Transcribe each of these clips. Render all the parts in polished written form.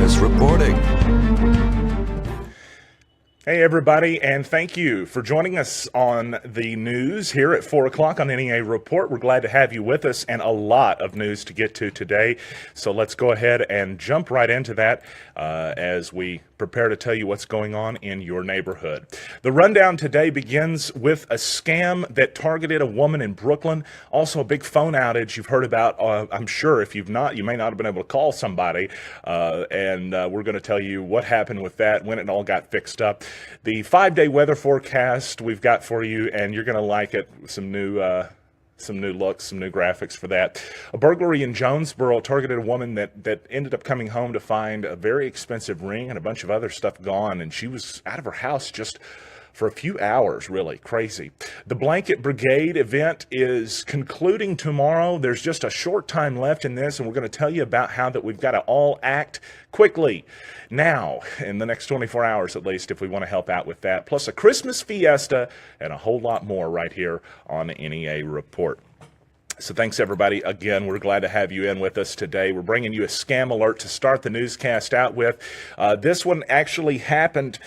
Morris reporting. Hey everybody, and thank you for joining us on the news here at 4 o'clock on NEA Report. We're glad to have you with us, and a lot of news to get to today. So let's go ahead and jump right into that as we prepare to tell you what's going on in your neighborhood. The rundown today begins with a scam that targeted a woman in Brooklyn. Also a big phone outage you've heard about. I'm sure if you've not, you may not have been able to call somebody. And we're going to tell you what happened with that, when it all got fixed up. The 5-day weather forecast we've got for you, and you're going to like it. Some new looks, some new graphics for that. A burglary in Jonesboro targeted a woman that ended up coming home to find a very expensive ring and a bunch of other stuff gone, and she was out of her house just for a few hours. Really crazy. The Blanket Brigade event is concluding tomorrow. There's just a short time left in this, and we're going to tell you about how that we've got to all act quickly now, in the next 24 hours at least, if we want to help out with that. Plus a Christmas fiesta and a whole lot more right here on the NEA Report. So thanks, everybody. Again, we're glad to have you in with us today. We're bringing you a scam alert to start the newscast out with. This one actually happened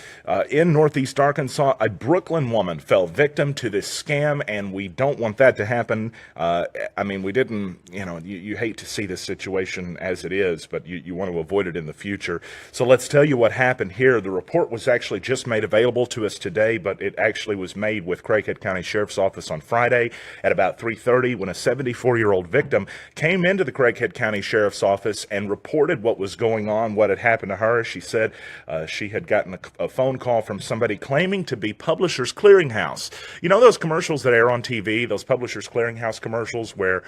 in Northeast Arkansas. A Brooklyn woman fell victim to this scam, and we don't want that to happen. I mean, we didn't, you hate to see this situation as it is, but you want to avoid it in the future. So let's tell you what happened here. The report was actually just made available to us today, but it actually was made with Craighead County Sheriff's Office on Friday at about 3:30 when a 74-year-old victim came into the Craighead County Sheriff's Office and reported what was going on, what had happened to her. She said she had gotten a phone call from somebody claiming to be Publishers Clearinghouse. You know those commercials that air on TV, those Publishers Clearinghouse commercials where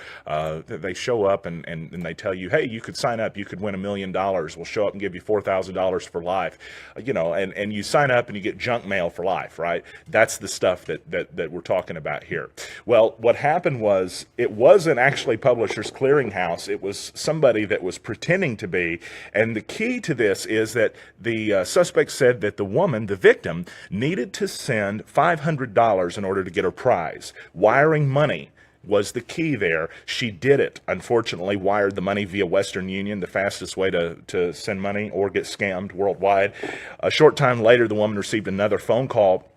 they show up and they tell you, hey, you could sign up, you could win $1 million. We'll show up and give you $4,000 for life. And you sign up and you get junk mail for life, right? That's the stuff that we're talking about here. Well, what happened was, it wasn't actually Publishers Clearinghouse. It was somebody that was pretending to be. And the key to this is that the suspect said that the woman, the victim, needed to send $500 in order to get her prize. Wiring money was the key there. She did it. Unfortunately, wired the money via Western Union, the fastest way to send money or get scammed worldwide. A short time later, the woman received another phone call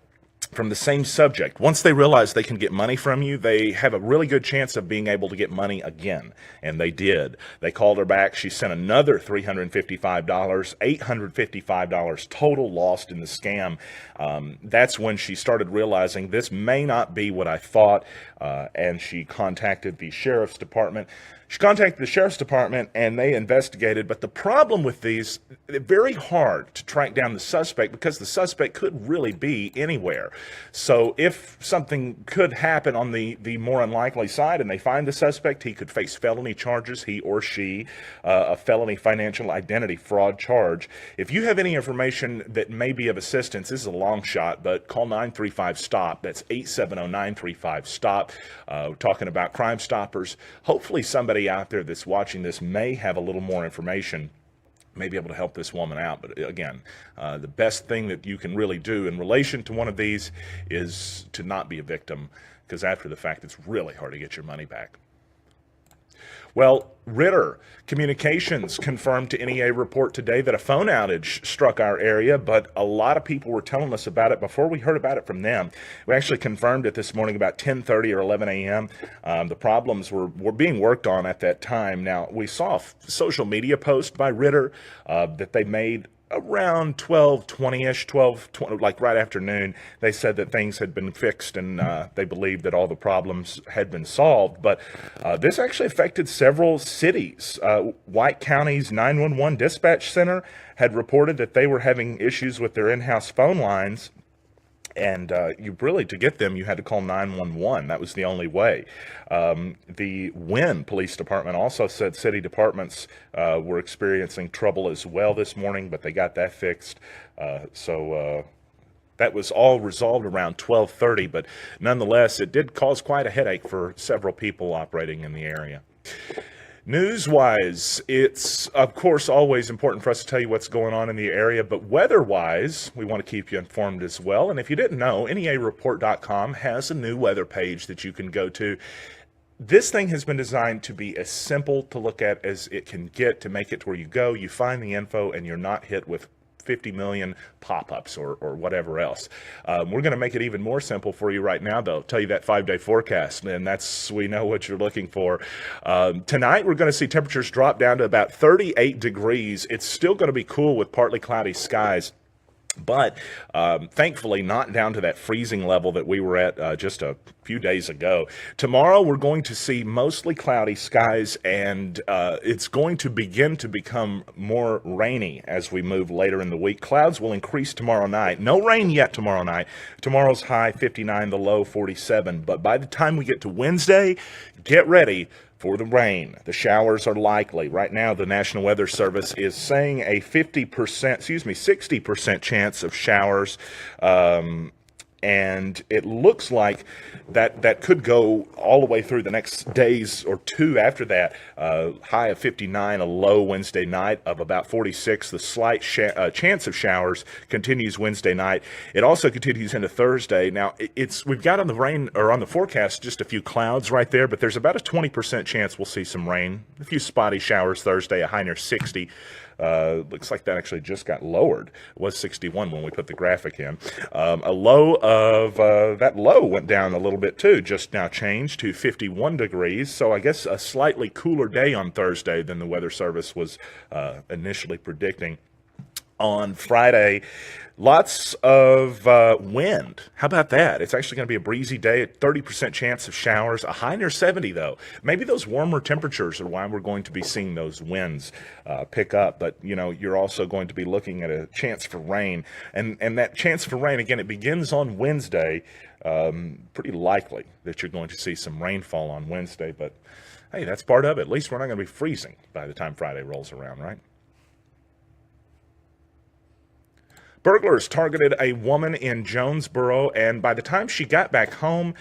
from the same subject. Once they realize they can get money from you, they have a really good chance of being able to get money again. And they did. They called her back. She sent another $355, $855 total lost in the scam. That's when she started realizing this may not be what I thought, and she contacted the sheriff's department. She contacted the sheriff's department and they investigated, but the problem with these, they're very hard to track down the suspect because the suspect could really be anywhere. So if something could happen on the more unlikely side and they find the suspect, he could face felony charges, he or she, a felony financial identity fraud charge. If you have any information that may be of assistance, this is a long shot, but call 935-STOP. That's 870-935-STOP. We're talking about Crime Stoppers. Hopefully somebody out there that's watching this may have a little more information, may be able to help this woman out. But again, the best thing that you can really do in relation to one of these is to not be a victim, because after the fact, it's really hard to get your money back. Well, Ritter Communications confirmed to NEA Report today that a phone outage struck our area, but a lot of people were telling us about it before we heard about it from them. We actually confirmed it this morning about 10:30 or 11 a.m. The problems were being worked on at that time. Now, we saw a social media post by Ritter that they made around 12:20ish, 12:20, like right after noon. They said that things had been fixed and they believed that all the problems had been solved. But this actually affected several cities. White County's 911 dispatch center had reported that they were having issues with their in-house phone lines. And to get them, you had to call 911. That was the only way. The Wynn Police Department also said city departments were experiencing trouble as well this morning, but they got that fixed. That was all resolved around 12:30, but nonetheless, it did cause quite a headache for several people operating in the area. News-wise, it's, of course, always important for us to tell you what's going on in the area, but weather-wise, we want to keep you informed as well. And if you didn't know, NEAReport.com has a new weather page that you can go to. This thing has been designed to be as simple to look at as it can get, to make it to where you go, you find the info, and you're not hit with 50 million pop-ups or whatever else. We're going to make it even more simple for you right now, though. Tell you that 5-day forecast, and we know what you're looking for. Tonight, we're going to see temperatures drop down to about 38 degrees. It's still going to be cool with partly cloudy skies, but thankfully not down to that freezing level that we were at just a few days ago. Tomorrow we're going to see mostly cloudy skies, and it's going to begin to become more rainy as we move later in the week. Clouds will increase tomorrow night. No rain yet tomorrow night. Tomorrow's high 59, the low 47. But by the time we get to Wednesday, get ready for the rain. The showers are likely. Right now, the National Weather Service is saying a 60% chance of showers. And it looks like that could go all the way through the next days or two after that. High of 59, a low Wednesday night of about 46. The slight chance of showers continues Wednesday night. It also continues into Thursday. Now, we've got on the forecast just a few clouds right there, but there's about a 20% chance we'll see some rain. A few spotty showers Thursday, a high near 60. Looks like that actually just got lowered. It was 61 when we put the graphic in. A low of, that low went down a little bit too, just now changed to 51 degrees. So I guess a slightly cooler day on Thursday than the Weather Service was initially predicting. On Friday, lots of wind. How about that? It's actually going to be a breezy day, a 30% chance of showers, a high near 70 though. Maybe those warmer temperatures are why we're going to be seeing those winds pick up. But, you're also going to be looking at a chance for rain. And that chance for rain, again, it begins on Wednesday. Pretty likely that you're going to see some rainfall on Wednesday. But, hey, that's part of it. At least we're not going to be freezing by the time Friday rolls around, right? Burglars targeted a woman in Jonesboro, and by the time she got back home,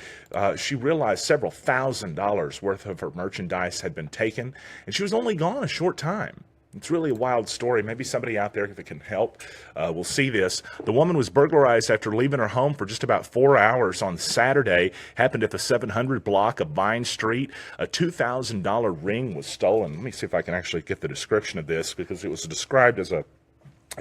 she realized several $1,000s worth of her merchandise had been taken, and she was only gone a short time. It's really a wild story. Maybe somebody out there that can help will see this. The woman was burglarized after leaving her home for just about 4 hours on Saturday. Happened at the 700 block of Vine Street. A $2,000 ring was stolen. Let me see if I can actually get the description of this, because it was described as a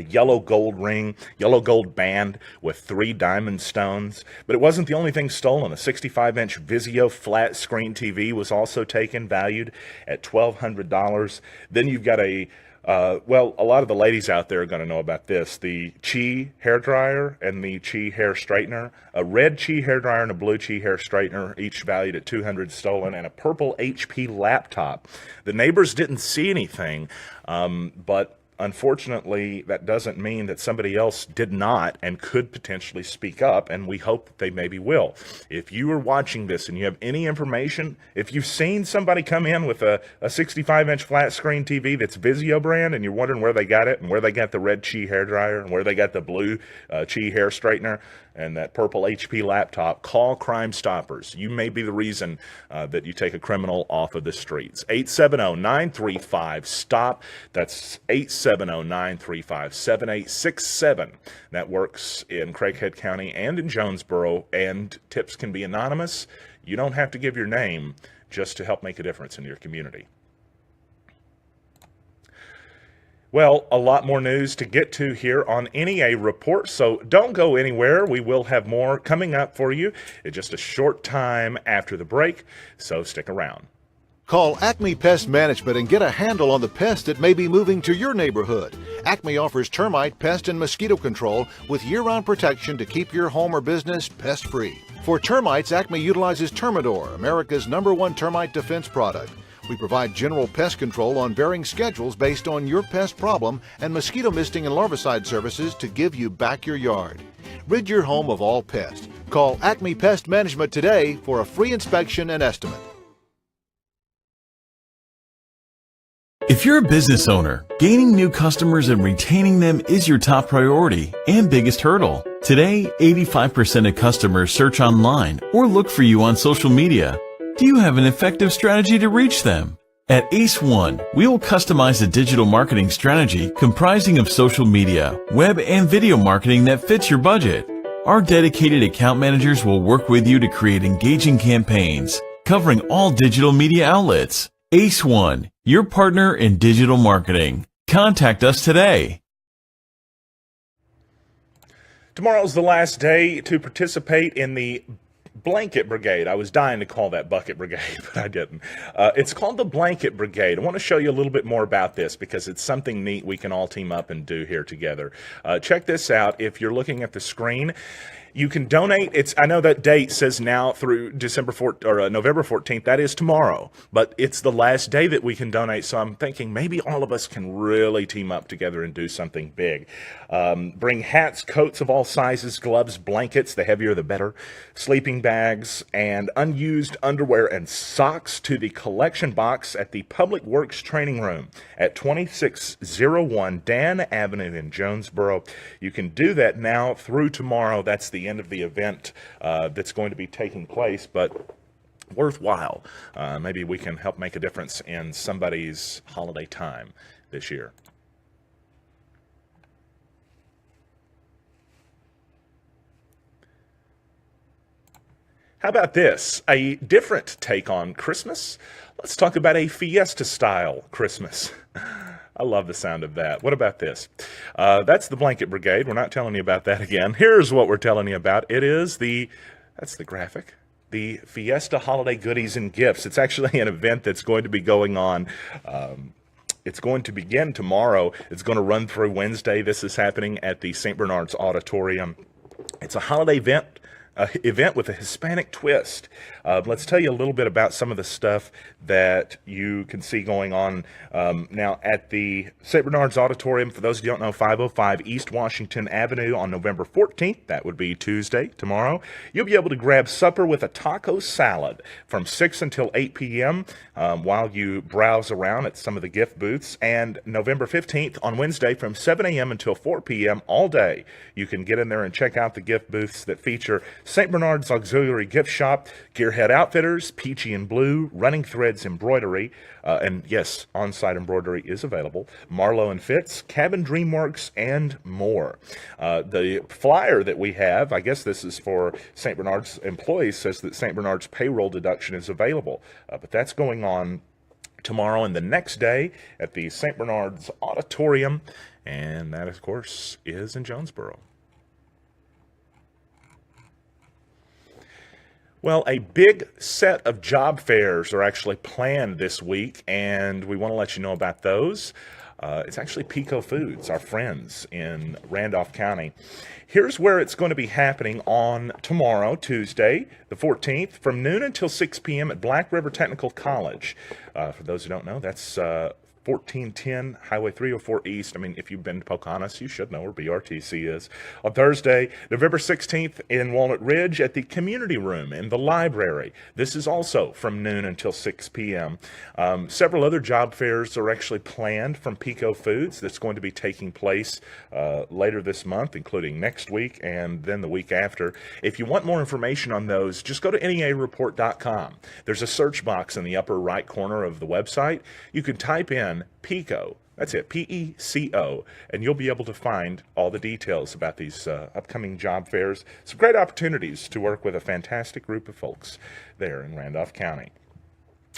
yellow gold ring, yellow gold band with 3 diamond stones. But it wasn't the only thing stolen. A 65-inch Vizio flat screen TV was also taken, valued at $1,200. Then you've got a lot of the ladies out there are going to know about this. The Chi hair dryer and the Chi hair straightener. A red Chi hair dryer and a blue Chi hair straightener, each valued at $200, stolen, and a purple HP laptop. The neighbors didn't see anything, but unfortunately, that doesn't mean that somebody else did not and could potentially speak up, and we hope that they maybe will. If you are watching this and you have any information, if you've seen somebody come in with a 65-inch flat screen TV that's Vizio brand, and you're wondering where they got it and where they got the red Chi hair dryer and where they got the blue Chi hair straightener and that purple HP laptop, call Crime Stoppers. You may be the reason that you take a criminal off of the streets. 870-935-STOP. That's 870-935-7867. That works in Craighead County and in Jonesboro, and tips can be anonymous. You don't have to give your name just to help make a difference in your community. Well, a lot more news to get to here on NEA Report, so don't go anywhere. We will have more coming up for you in just a short time after the break, so stick around. Call Acme Pest Management and get a handle on the pest that may be moving to your neighborhood. Acme offers termite, pest, and mosquito control with year-round protection to keep your home or business pest-free. For termites, Acme utilizes Termidor, America's #1 termite defense product. We provide general pest control on varying schedules based on your pest problem and mosquito misting and larvicide services to give you back your yard. Rid your home of all pests. Call Acme Pest Management today for a free inspection and estimate. If you're a business owner, gaining new customers and retaining them is your top priority and biggest hurdle. Today, 85% of customers search online or look for you on social media. Do you have an effective strategy to reach them? At Ace One, we will customize a digital marketing strategy comprising of social media, web, and video marketing that fits your budget. Our dedicated account managers will work with you to create engaging campaigns, covering all digital media outlets. Ace One, your partner in digital marketing. Contact us today. Tomorrow's the last day to participate in the Blanket Brigade. I was dying to call that Bucket Brigade, but I didn't. It's called the Blanket Brigade. I want to show you a little bit more about this because it's something neat we can all team up and do here together. Check this out. If you're looking at the screen, you can donate. I know that date says now through November 14th. That is tomorrow, but it's the last day that we can donate. So I'm thinking maybe all of us can really team up together and do something big. Bring hats, coats of all sizes, gloves, blankets, the heavier the better, sleeping bags, and unused underwear and socks to the collection box at the Public Works Training Room at 2601 Dan Avenue in Jonesboro. You can do that now through tomorrow. That's the end of the event that's going to be taking place, but worthwhile. Maybe we can help make a difference in somebody's holiday time this year. How about this? A different take on Christmas. Let's talk about a fiesta-style Christmas. I love the sound of that. What about this? That's the Blanket Brigade. We're not telling you about that again. Here's what we're telling you about. That's the graphic. The Fiesta Holiday Goodies and Gifts. It's actually an event that's going to be going on. It's going to begin tomorrow. It's going to run through Wednesday. This is happening at the St. Bernard's Auditorium. It's a holiday event with a Hispanic twist. Let's tell you a little bit about some of the stuff that you can see going on now at the St. Bernard's Auditorium. For those who don't know, 505 East Washington Avenue on November 14th. That would be Tuesday, tomorrow. You'll be able to grab supper with a taco salad from 6 until 8 p.m. While you browse around at some of the gift booths. And November 15th on Wednesday from 7 a.m. until 4 p.m. all day. You can get in there and check out the gift booths that feature St. Bernard's Auxiliary Gift Shop, Gearhead Outfitters, Peachy and Blue, Running Threads Embroidery, and yes, on-site embroidery is available, Marlowe and Fitz, Cabin Dreamworks, and more. The flyer that we have, I guess this is for St. Bernard's employees, says that St. Bernard's payroll deduction is available, but that's going on tomorrow and the next day at the St. Bernard's Auditorium, and that, of course, is in Jonesboro. Well, a big set of job fairs are actually planned this week, and we want to let you know about those. It's actually Pico Foods, our friends in Randolph County. Here's where it's going to be happening on tomorrow, Tuesday, the 14th, from noon until 6 p.m. at Black River Technical College. For those who don't know, that's 1410 Highway 304 East. I mean, if you've been to Pocahontas, you should know where BRTC is. On Thursday, November 16th in Walnut Ridge at the Community Room in the library. This is also from noon until 6 p.m. Several other job fairs are actually planned from Pico Foods that's going to be taking place later this month, including next week and then the week after. If you want more information on those, just go to neareport.com. There's a search box in the upper right corner of the website. You can type in Pico, that's it, P-E-C-O, and you'll be able to find all the details about these upcoming job fairs. Some great opportunities to work with a fantastic group of folks there in Randolph County.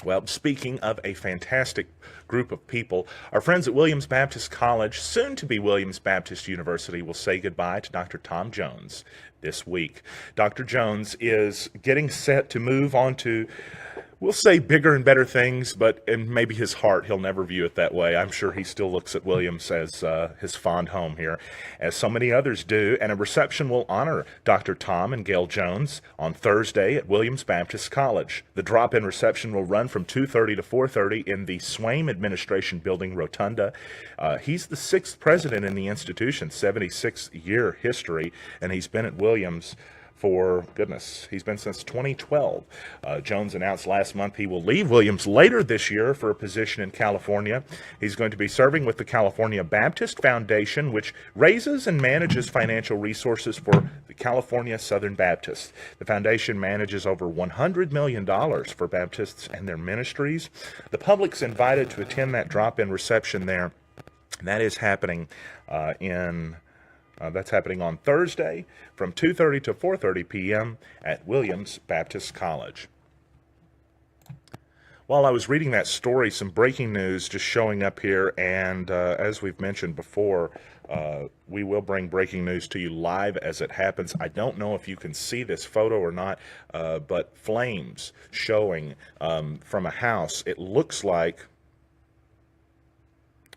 Well, speaking of a fantastic group of people, our friends at Williams Baptist College, soon to be Williams Baptist University, will say goodbye to Dr. Tom Jones this week. Dr. Jones is getting set to move on to, we'll say, bigger and better things, but in maybe his heart, he'll never view it that way. I'm sure he still looks at Williams as his fond home here, as so many others do, and a reception will honor Dr. Tom and Gail Jones on Thursday at Williams Baptist College. The drop-in reception will run from 2:30 to 4:30 in the Swaim Administration Building Rotunda. He's the 6th president in the institution's 76-year history, and he's been at Williams for, goodness, he's been since 2012. Jones announced last month he will leave Williams later this year for a position in California. He's going to be serving with the California Baptist Foundation, which raises and manages financial resources for the California Southern Baptists. The foundation manages over $100 million for Baptists and their ministries. The public's invited to attend that drop-in reception there, and that is happening that's happening on Thursday from 2:30 to 4:30 p.m. at Williams Baptist College. While I was reading that story, some breaking news just showing up here, and as we've mentioned before, we will bring breaking news to you live as it happens. I don't know if you can see this photo or not, but flames showing from a house. It looks like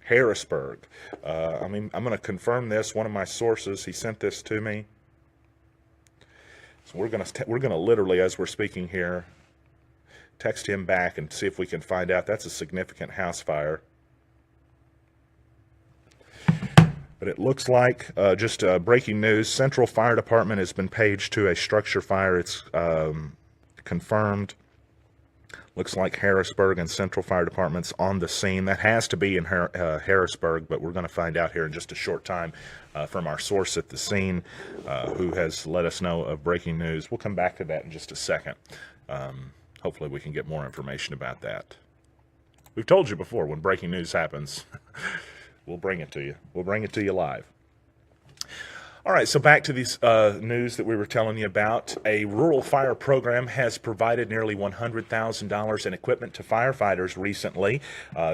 Harrisburg. I'm going to confirm this. One of my sources, he sent this to me. So we're going to literally, as we're speaking here, text him back and see if we can find out. That's a significant house fire. But it looks like, just breaking news, Central Fire Department has been paged to a structure fire. It's confirmed. Looks like Harrisburg and Central Fire Department's on the scene. That has to be in Harrisburg, but we're going to find out here in just a short time from our source at the scene who has let us know of breaking news. We'll come back to that in just a second. Hopefully we can get more information about that. We've told you before, when breaking news happens, we'll bring it to you. We'll bring it to you live. All right, so back to these news that we were telling you about. A rural fire program has provided nearly $100,000 in equipment to firefighters recently.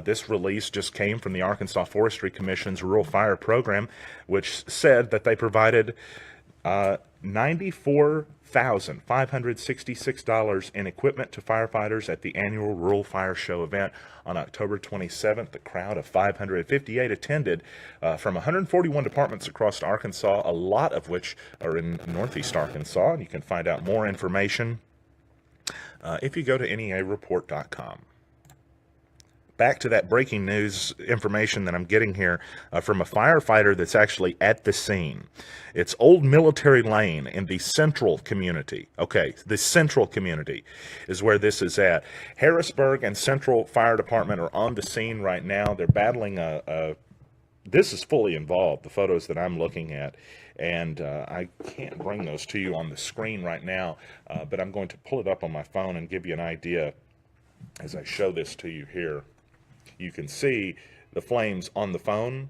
This release just came from the Arkansas Forestry Commission's Rural Fire Program, which said that they provided $94,566 in equipment to firefighters at the annual Rural Fire Show event on October 27th. A crowd of 558 attended from 141 departments across Arkansas, a lot of which are in northeast Arkansas. And you can find out more information if you go to neareport.com. Back to that breaking news information that I'm getting here from a firefighter that's actually at the scene. It's Old Military Lane in the Central community. Okay, the Central community is where this is at. Harrisburg and Central Fire Department are on the scene right now. They're battling this is fully involved, the photos that I'm looking at. And I can't bring those to you on the screen right now, but I'm going to pull it up on my phone and give you an idea as I show this to you here. You can see the flames on the phone.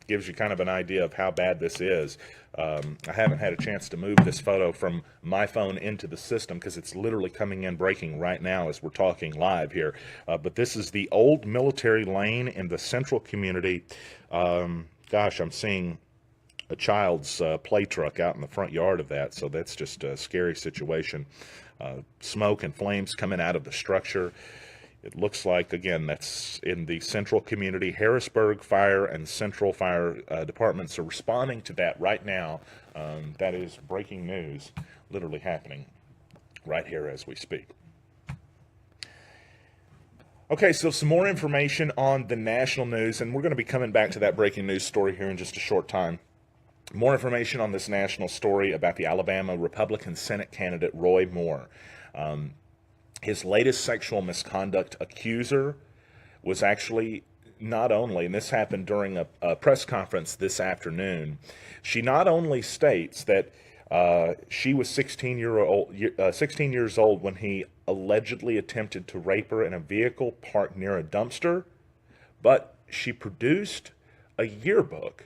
Gives you kind of an idea of how bad this is. I haven't had a chance to move this photo from my phone into the system because it's literally coming in breaking right now as we're talking live here. But this is the Old Military Lane in the Central community. Gosh, I'm seeing a child's play truck out in the front yard of that, so that's just a scary situation. Smoke and flames coming out of the structure. It looks like, again, that's in the Central community. Harrisburg Fire and Central Fire Departments are responding to that right now. That is breaking news, literally happening right here as we speak. Okay, so some more information on the national news, and we're going to be coming back to that breaking news story here in just a short time. More information on this national story about the Alabama Republican Senate candidate Roy Moore. His latest sexual misconduct accuser was actually not only, and this happened during a press conference this afternoon, she not only states that she was 16 years old when he allegedly attempted to rape her in a vehicle parked near a dumpster, but she produced a yearbook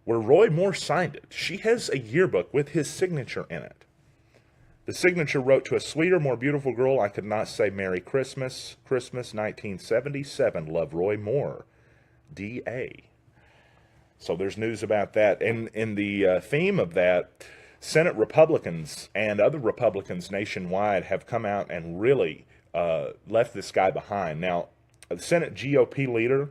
where Roy Moore signed it. She has a yearbook with his signature in it. The signature wrote, "To a sweeter, more beautiful girl, I could not say Merry Christmas. Christmas 1977. Love, Roy Moore. D.A." So there's news about that. And in the theme of that, Senate Republicans and other Republicans nationwide have come out and really left this guy behind. Now, the Senate GOP leader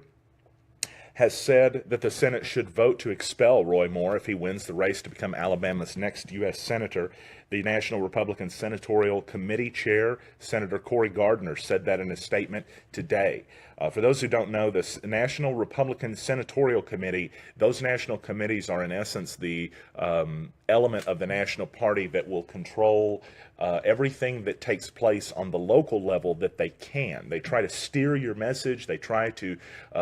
has said that the Senate should vote to expel Roy Moore if he wins the race to become Alabama's next U.S. Senator. The National Republican Senatorial Committee Chair, Senator Cory Gardner, said that in a statement today. For those who don't know, the National Republican Senatorial Committee, those national committees are in essence the element of the national party that will control everything that takes place on the local level that they can. They try to steer your message. They try to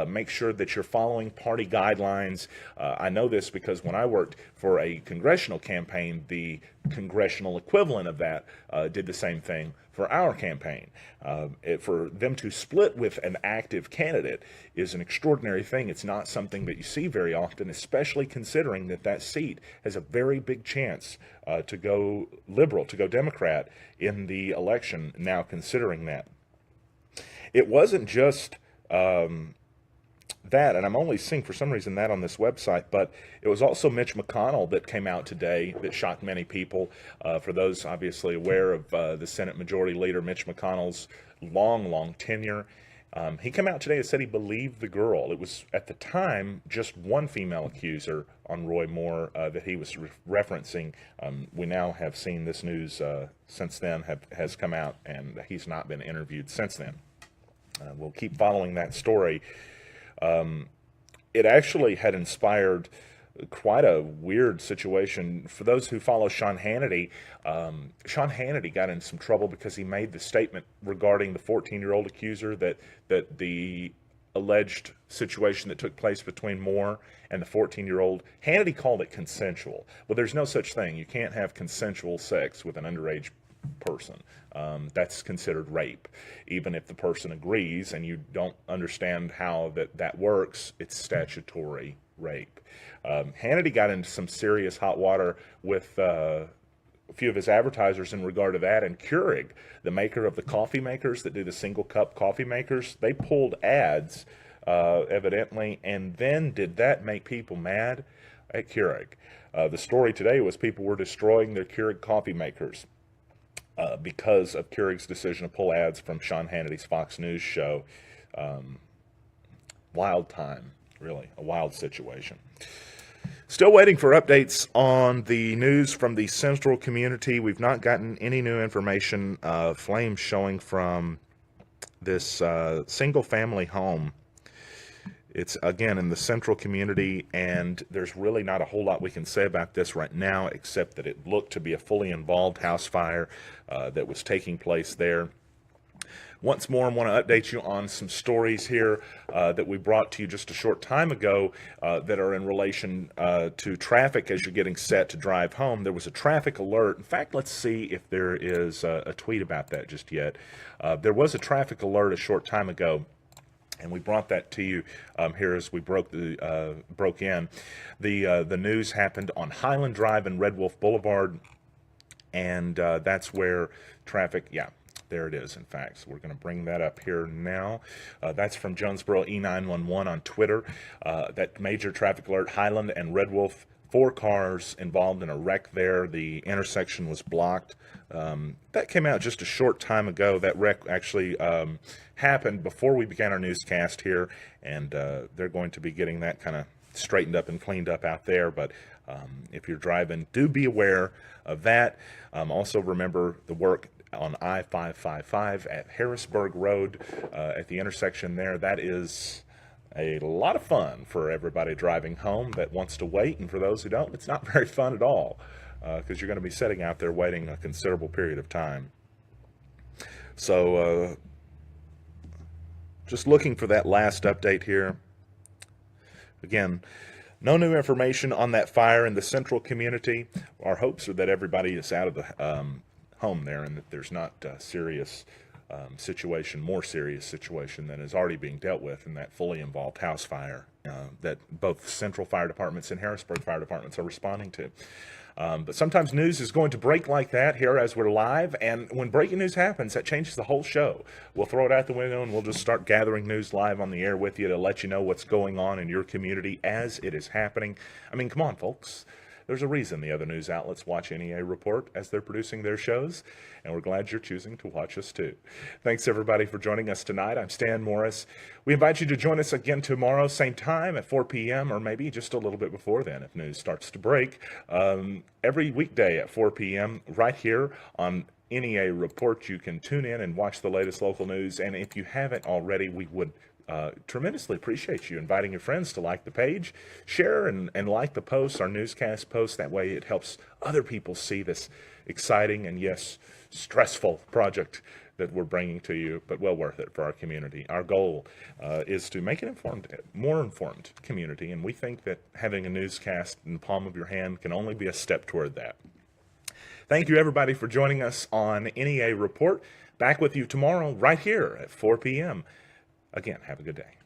make sure that you're following party guidelines. I know this because when I worked for a congressional campaign, the congressional equivalent of that did the same thing for our campaign. For them to split with an active candidate is an extraordinary thing. It's not something that you see very often, especially considering that that seat has a very big chance to go liberal, to go Democrat in the election, now considering that. it wasn't just that, and I'm only seeing for some reason that on this website, but it was also Mitch McConnell that came out today that shocked many people. For those obviously aware of the Senate Majority Leader Mitch McConnell's long tenure, he came out today and said he believed the girl. It was at the time just one female accuser on Roy Moore that he was referencing. We now have seen this news since then has come out, and he's not been interviewed since then. We'll keep following that story. It actually had inspired quite a weird situation. For those who follow Sean Hannity got in some trouble because he made the statement regarding the 14-year-old accuser that the alleged situation that took place between Moore and the 14-year-old, Hannity called it consensual. Well, there's no such thing. You can't have consensual sex with an underage person. That's considered rape. Even if the person agrees and you don't understand how that works, it's statutory rape. Hannity got into some serious hot water with a few of his advertisers in regard to that, and Keurig, the maker of the coffee makers that do the single cup coffee makers, they pulled ads evidently, and then did that make people mad at Keurig? The story today was people were destroying their Keurig coffee makers because of Keurig's decision to pull ads from Sean Hannity's Fox News show. Wild time, really, a wild situation. Still waiting for updates on the news from the Central community. We've not gotten any new information. Flames showing from this single-family home. It's, again, in the Central community, and there's really not a whole lot we can say about this right now, except that it looked to be a fully involved house fire that was taking place there. Once more, I want to update you on some stories here that we brought to you just a short time ago that are in relation to traffic as you're getting set to drive home. There was a traffic alert. In fact, let's see if there is a tweet about that just yet. There was a traffic alert a short time ago, and we brought that to you here as we broke in. The news happened on Highland Drive and Red Wolf Boulevard, and that's where traffic, there it is, in fact. So we're going to bring that up here now. That's from Jonesboro E911 on Twitter. That major traffic alert, Highland and Red Wolf, 4 cars involved in a wreck there. The intersection was blocked. That came out just a short time ago. That wreck actually happened before we began our newscast here, and they're going to be getting that kind of straightened up and cleaned up out there. But if you're driving, do be aware of that. Also remember the work on I-555 at Harrisburg Road at the intersection there. That is a lot of fun for everybody driving home that wants to wait, and for those who don't, it's not very fun at all because you're going to be sitting out there waiting a considerable period of time. So just looking for that last update here. Again, no new information on that fire in the Central community. Our hopes are that everybody is out of the home there and that there's not a serious more serious situation than is already being dealt with in that fully involved house fire that both Central Fire Departments and Harrisburg Fire Departments are responding to. But sometimes news is going to break like that here as we're live, and when breaking news happens, that changes the whole show. We'll throw it out the window and we'll just start gathering news live on the air with you to let you know what's going on in your community as it is happening. I mean, come on, folks. There's a reason the other news outlets watch NEA Report as they're producing their shows, and we're glad you're choosing to watch us too. Thanks everybody for joining us tonight. I'm Stan Morris. We invite you to join us again tomorrow, same time at 4 p.m. or maybe just a little bit before then if news starts to break. Every weekday at 4 p.m. right here on NEA Report. You can tune in and watch the latest local news, and if you haven't already, we would tremendously appreciate you inviting your friends to like the page, share and like the posts, our newscast posts. That way it helps other people see this exciting and, yes, stressful project that we're bringing to you, but well worth it for our community. Our goal is to make an more informed community, and we think that having a newscast in the palm of your hand can only be a step toward that. Thank you, everybody, for joining us on NEA Report. Back with you tomorrow right here at 4 p.m. Again, have a good day.